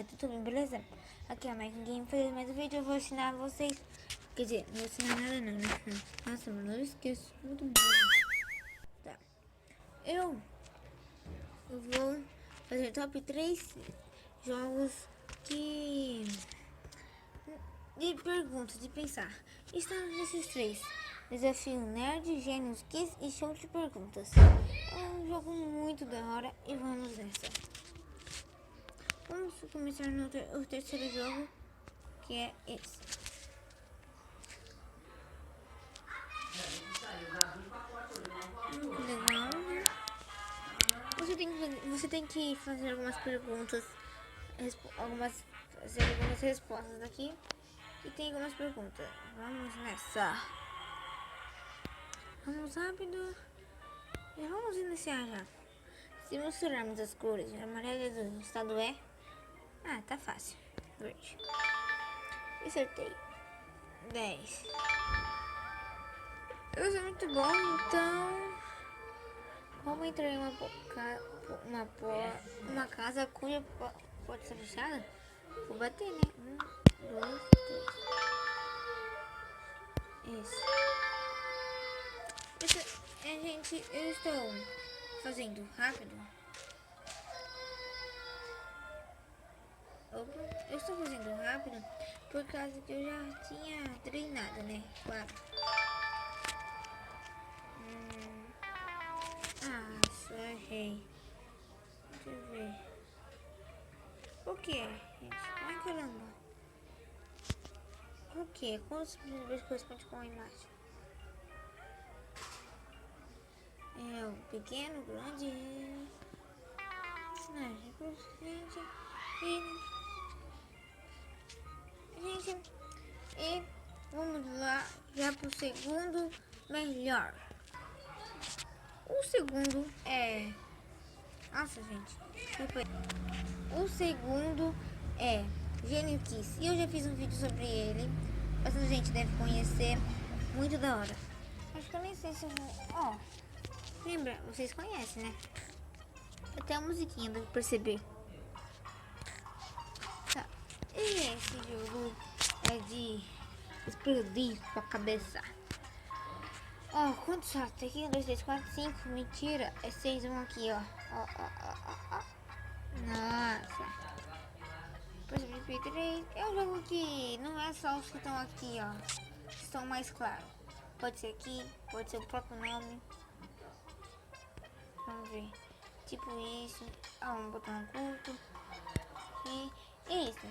galera, tudo bem, beleza? Aqui é a Mike Game, fazendo mais um vídeo, eu vou ensinar vocês. Quer dizer, não vou ensinar nada não, né? Nossa, mano, eu esqueço, muito bom. Tá. Eu vou fazer top 3 jogos que... de perguntas, de pensar. Estão nesses três: Desafio Nerd, Gênios Kiss e Show de Perguntas. É um jogo muito da hora e vamos nessa. Vamos começar no o terceiro jogo, que é esse. Legal, né? Você tem que fazer algumas perguntas, fazer algumas respostas aqui. E tem algumas perguntas. Vamos nessa. Vamos rápido. E vamos iniciar já. Se misturarmos as cores, a amarela do estado é... Ah, tá fácil. Verde. Acertei. 10. Eu sou muito bom, então... Como entrar em uma casa cuja pode ser fechada? Vou bater, né? 1, 2, 3. Isso. Gente, eu estou fazendo rápido. Eu estou fazendo rápido por causa que eu já tinha treinado, né? Claro. Só errei. Deixa eu ver. O que é, gente? Ai, caramba. O que é? Quantas vezes corresponde com a imagem? É o pequeno, grande... Não, gente, e vamos lá já pro segundo melhor. O segundo é... Nossa, gente, desculpa. O segundo é Gênio Kiss. E eu já fiz um vídeo sobre ele. Bastante gente deve conhecer. Muito da hora. Acho que eu nem sei se eu vou... Ó, lembra? Vocês conhecem, né? Até a musiquinha, deve perceber. Tá. E esse jogo é de explodir sua cabeça. Ó, quantos ratos tem aqui? 1, 2, 3, 4, 5. Mentira. É 6, um aqui, ó. Ó. Nossa. Depois 3. É um jogo que não é só os que estão aqui, ó. Estão mais claros. Pode ser aqui, pode ser o próprio nome. Vamos ver. Tipo isso. Um botão oculto. E isso.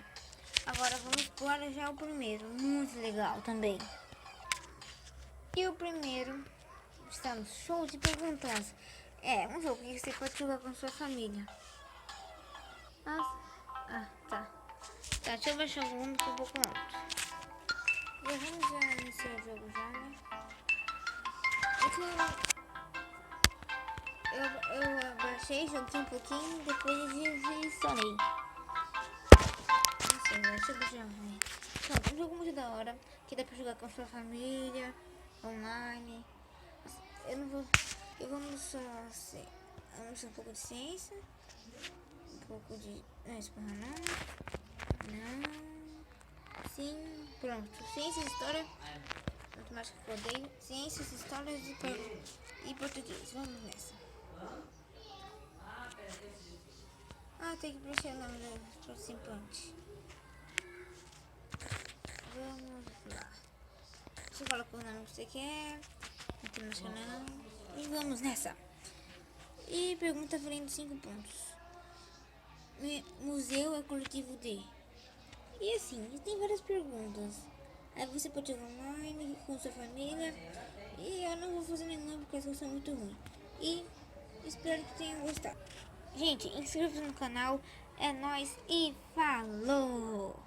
Agora vamos para já o primeiro. Muito legal também. E o primeiro está no show de perguntas. É um jogo que você pode jogar com sua família. Nossa. Tá. Tá, deixa eu baixar o volume que eu vou com outro. E vamos já iniciar o jogo já, né? Eu baixei, joguei um pouquinho, depois desinstalei. Não sei, deixa eu baixar, né? Então, um jogo muito da hora, que dá pra jogar com sua família, online. Eu não vou... Eu vou mostrar assim, um pouco de ciência, um pouco de... Não, espanha não. Sim, pronto. Ciências, história, matemática que eu odeio. Ciências, histórias e português. Vamos nessa. Tem que preencher o nome do participante. Vamos lá. Você coloca o nome que você quer. Internacional. E vamos nessa. E pergunta valendo 5 pontos. Museu é coletivo de... E assim, tem várias perguntas. Aí você pode jogar online com sua família. E eu não vou fazer nenhuma porque eu sou muito ruim. E espero que tenham gostado. Gente, inscreva-se no canal. É nóis e falou!